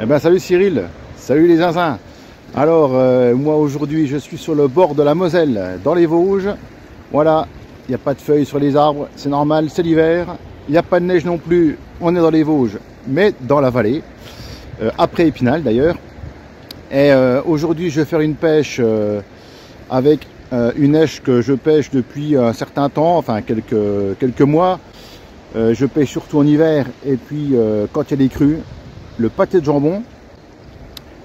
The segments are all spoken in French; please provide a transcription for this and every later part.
Eh ben salut Cyril, salut les zinzins. Alors moi aujourd'hui je suis sur le bord de la Moselle, dans les Vosges. Voilà, il n'y a pas de feuilles sur les arbres, c'est normal, c'est l'hiver. Il n'y a pas de neige non plus, on est dans les Vosges, mais dans la vallée, après Épinal d'ailleurs. Et aujourd'hui je vais faire une pêche avec une neige que je pêche depuis un certain temps, enfin quelques mois. Je pêche surtout en hiver et puis quand il y a des crues. Le pâté de jambon,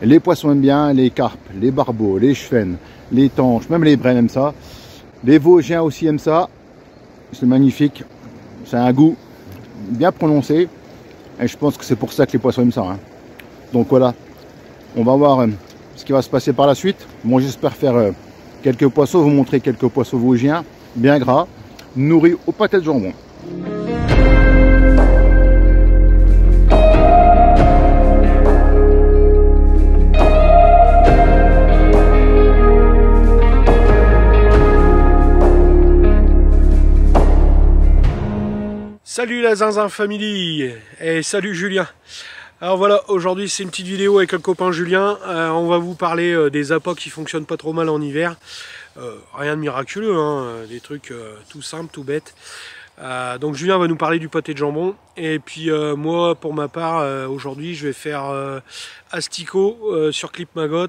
les poissons aiment bien, les carpes, les barbeaux, les chevènes, les tanches, même les brins aiment ça. Les Vosgiens aussi aiment ça. C'est magnifique. C'est un goût bien prononcé. Et je pense que c'est pour ça que les poissons aiment ça. Hein. Donc voilà, on va voir ce qui va se passer par la suite. Moi j'espère faire quelques poissons, vous montrer quelques poissons vosgiens, bien gras, nourris au pâté de jambon. Salut la Zinzin Family et salut Julien. Alors voilà, aujourd'hui c'est une petite vidéo avec le copain Julien. On va vous parler des appâts qui fonctionnent pas trop mal en hiver. Rien de miraculeux, hein, des trucs tout simples, tout bêtes. Donc Julien va nous parler du pâté de jambon. Et puis moi pour ma part, aujourd'hui je vais faire asticot sur clip maggot,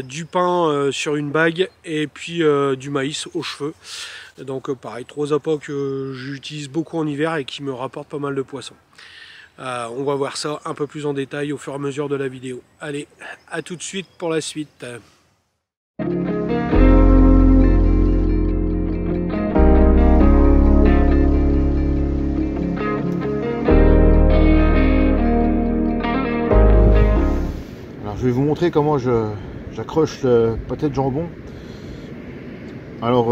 du pain sur une bague et puis du maïs aux cheveux. Donc pareil, 3 appâts que j'utilise beaucoup en hiver et qui me rapportent pas mal de poissons. On va voir ça un peu plus en détail au fur et à mesure de la vidéo. Allez, à tout de suite pour la suite. Alors je vais vous montrer comment j'accroche le pâté de jambon. Alors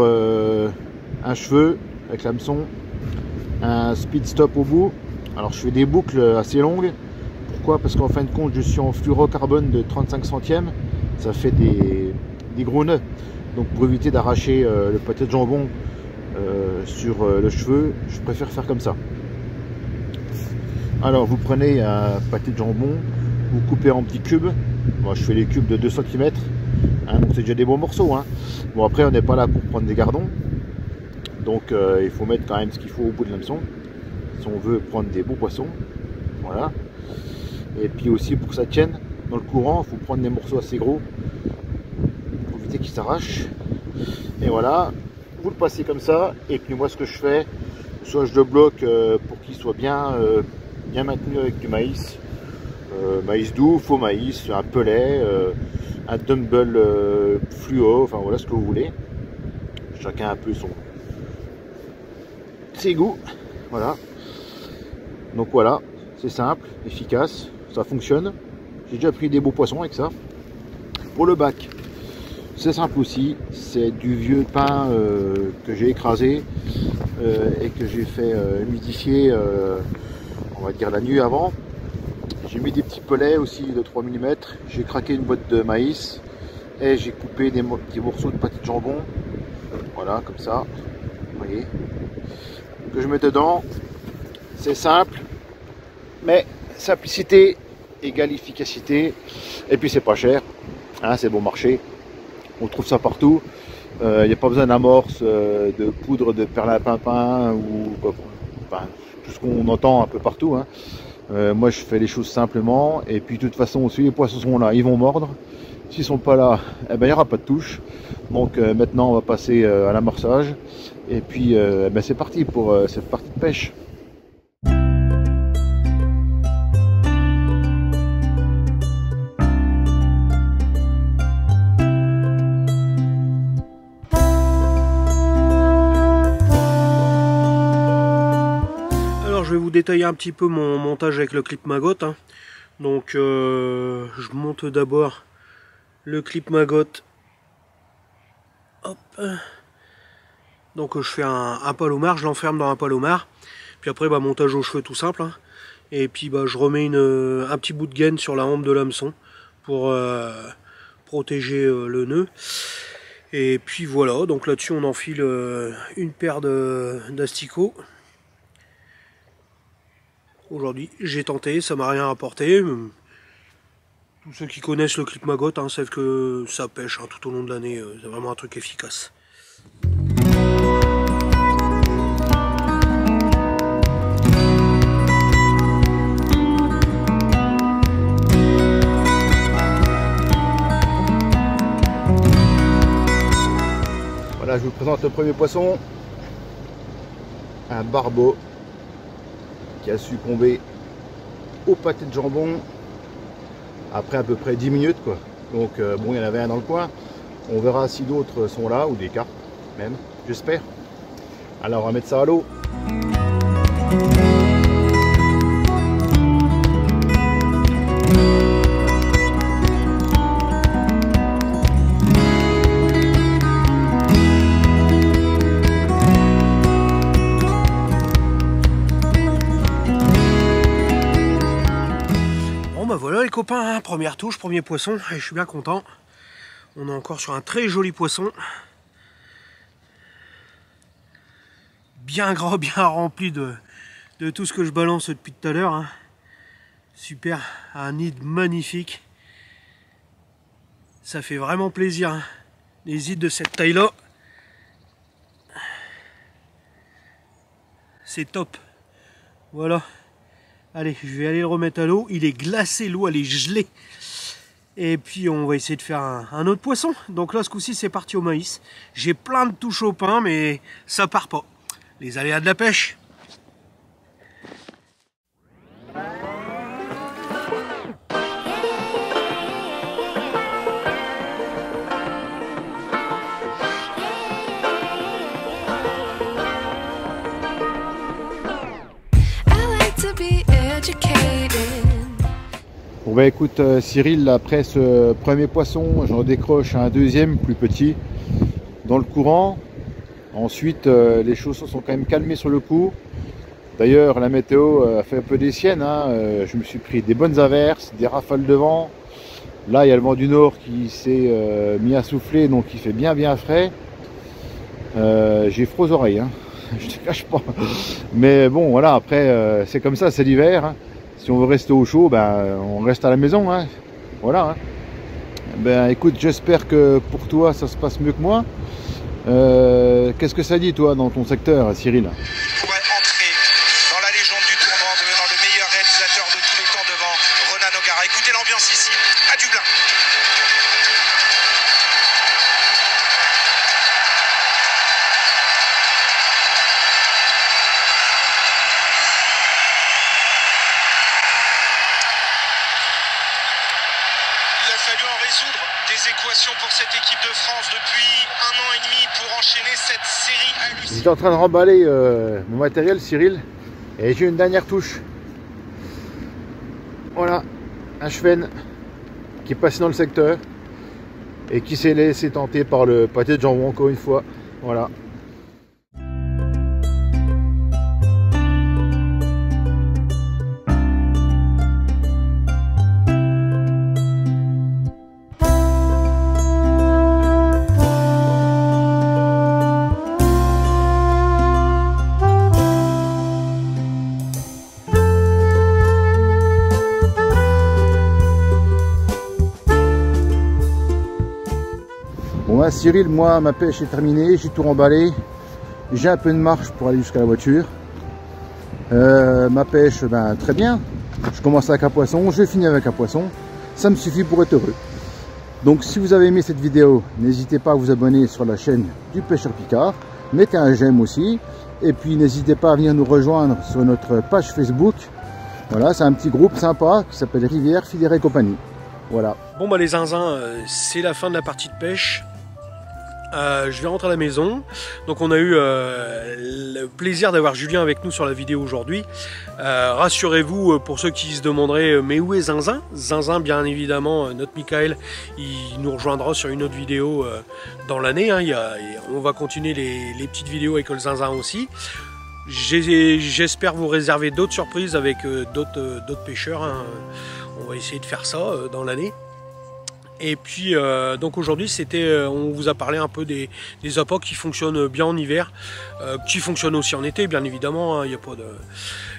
un cheveu avec l'hameçon, un speed stop au bout. Alors je fais des boucles assez longues. Pourquoi? Parce qu'en fin de compte je suis en fluorocarbone de 35 centièmes. Ça fait des gros nœuds. Donc pour éviter d'arracher le pâté de jambon sur le cheveu, je préfère faire comme ça. Alors vous prenez un pâté de jambon, vous coupez en petits cubes. Moi je fais les cubes de 2 cm. Hein, donc c'est déjà des bons morceaux. Hein. Bon après on n'est pas là pour prendre des gardons. Donc il faut mettre quand même ce qu'il faut au bout de l'hameçon si on veut prendre des beaux poissons. Voilà. Et puis aussi pour que ça tienne dans le courant, il faut prendre des morceaux assez gros pour éviter qu'ils s'arrachent. Et voilà, vous le passez comme ça. Et puis moi ce que je fais, soit je le bloque pour qu'il soit bien maintenu avec du maïs. Maïs doux, faux maïs, un pelet, un dumbbell fluo, enfin voilà ce que vous voulez. Chacun un peu ses goûts. Voilà. Donc voilà, c'est simple, efficace, ça fonctionne. J'ai déjà pris des beaux poissons avec ça. Pour le bac, c'est simple aussi, c'est du vieux pain que j'ai écrasé et que j'ai fait humidifier, on va dire la nuit avant. J'ai mis des petits pelets aussi de 3 mm, j'ai craqué une boîte de maïs et j'ai coupé des petits morceaux de pâté de jambon. Voilà, comme ça, vous voyez, que je mets dedans. C'est simple, mais simplicité égale efficacité. Et puis c'est pas cher, hein, c'est bon marché. On trouve ça partout. Il n'y a pas besoin d'amorce, de poudre de perlimpinpin ou enfin, tout ce qu'on entend un peu partout. Hein. Moi je fais les choses simplement. Et puis de toute façon, si les poissons sont là, ils vont mordre. S'ils sont pas là, eh ben, il n'y aura pas de touche. Donc maintenant on va passer à l'amorçage. Et puis ben, c'est parti pour cette partie de pêche. Alors je vais vous détailler un petit peu mon montage avec le clip maggot. Hein. Donc je monte d'abord le clip maggot. Hop. Donc je fais un palomar, je l'enferme dans un palomar. Puis après bah, montage aux cheveux tout simple. Hein. Et puis bah, je remets un petit bout de gaine sur la hampe de l'hameçon pour protéger le nœud. Et puis voilà, donc là-dessus on enfile une paire d'asticots. Aujourd'hui j'ai tenté, ça m'a rien apporté. Tous ceux qui connaissent le clip Maggot hein, savent que ça pêche hein, tout au long de l'année, c'est vraiment un truc efficace. Voilà, je vous présente le premier poisson, un barbeau qui a succombé au pâté de jambon après à peu près 10 minutes quoi. Donc bon, il y en avait un dans le coin, on verra si d'autres sont là ou des carpes même, j'espère. Alors on va mettre ça à l'eau. Voilà les copains, hein, première touche, premier poisson, et je suis bien content. On est encore sur un très joli poisson. Bien gras, bien rempli de tout ce que je balance depuis tout à l'heure. Hein. Super, un nid magnifique. Ça fait vraiment plaisir, hein. Les îles de cette taille-là. C'est top. Voilà. Allez, je vais aller le remettre à l'eau. Il est glacé, l'eau elle est gelée. Et puis on va essayer de faire un autre poisson. Donc là ce coup-ci c'est parti au maïs. J'ai plein de touches au pain mais ça part pas. Les aléas de la pêche. Bon bah écoute Cyril, après ce premier poisson, j'en décroche un deuxième plus petit dans le courant. Ensuite les choses se sont quand même calmées sur le coup. D'ailleurs la météo a fait un peu des siennes, hein. Je me suis pris des bonnes averses, des rafales de vent. Là il y a le vent du nord qui s'est mis à souffler, donc il fait bien frais. J'ai froid aux oreilles, hein. Je te cache pas. Mais bon voilà, après c'est comme ça, c'est l'hiver, hein. Si on veut rester au chaud, ben, on reste à la maison, hein. Voilà. Hein. Ben, écoute, j'espère que pour toi, ça se passe mieux que moi. Qu'est-ce que ça dit, toi, dans ton secteur, Cyril? Pourrait entrer dans la légende du tournoi en devenant le meilleur réalisateur de tous les temps devant Ronan O'Gara. Écoutez l'ambiance ici, à Dublin. Des équations pour cette équipe de France depuis 1 an et demi pour enchaîner cette série hallucinante. J'étais en train de remballer mon matériel, Cyril, et j'ai une dernière touche. Voilà, un chevenne qui est passé dans le secteur et qui s'est laissé tenter par le pâté de jambon encore une fois. Voilà. Bon ben Cyril, moi ma pêche est terminée, j'ai tout remballé, j'ai un peu de marche pour aller jusqu'à la voiture. Ma pêche, ben très bien, je commence avec un poisson, je finis avec un poisson, ça me suffit pour être heureux. Donc si vous avez aimé cette vidéo, n'hésitez pas à vous abonner sur la chaîne du Pêcheur Picard, mettez un j'aime aussi, et puis n'hésitez pas à venir nous rejoindre sur notre page Facebook. Voilà, c'est un petit groupe sympa qui s'appelle Rivière, Filière et compagnie. Voilà. Bon bah les zinzins, c'est la fin de la partie de pêche. Je vais rentrer à la maison. Donc on a eu le plaisir d'avoir Julien avec nous sur la vidéo aujourd'hui. Rassurez-vous, pour ceux qui se demanderaient mais où est Zinzin? Zinzin, bien évidemment, notre Michael, il nous rejoindra sur une autre vidéo dans l'année, hein. On va continuer les petites vidéos avec le Zinzin aussi. J'espère vous réserver d'autres surprises avec d'autres pêcheurs, hein. On va essayer de faire ça dans l'année. Et puis donc aujourd'hui on vous a parlé un peu des appâts qui fonctionnent bien en hiver, qui fonctionnent aussi en été bien évidemment, hein, y a pas de...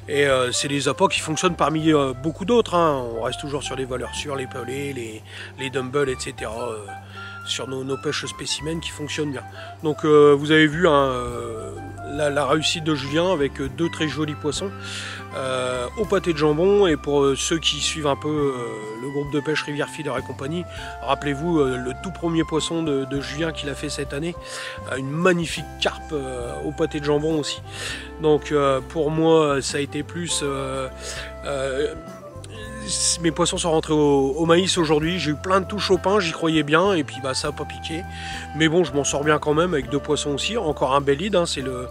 Et c'est des appâts qui fonctionnent parmi beaucoup d'autres, hein. On reste toujours sur les valeurs sûres, les pelés, les dumbbells, etc. Sur nos pêches spécimens qui fonctionnent bien. Donc vous avez vu hein, la réussite de Julien avec 2 très jolis poissons au pâté de jambon. Et pour ceux qui suivent un peu le groupe de pêche Rivière Feeder et compagnie, rappelez-vous le tout premier poisson de Julien qu'il a fait cette année, une magnifique carpe au pâté de jambon aussi. Donc pour moi ça a été plus... mes poissons sont rentrés au maïs aujourd'hui, j'ai eu plein de touches au pain, j'y croyais bien et puis bah, ça n'a pas piqué. Mais bon, je m'en sors bien quand même avec 2 poissons aussi, encore un bel lead, hein. C'est le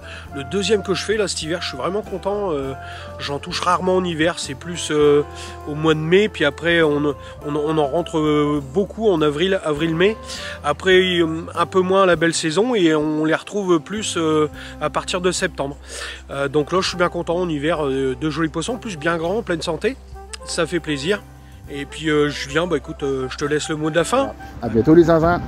deuxième que je fais là cet hiver, je suis vraiment content. J'en touche rarement en hiver, c'est plus au mois de mai, puis après on en rentre beaucoup en avril-mai. Après un peu moins la belle saison et on les retrouve plus à partir de septembre. Donc là je suis bien content en hiver, 2 jolis poissons, en plus bien grands, en pleine santé. Ça fait plaisir. Et puis Julien, bah écoute, je te laisse le mot de la fin. À bientôt les zinzins.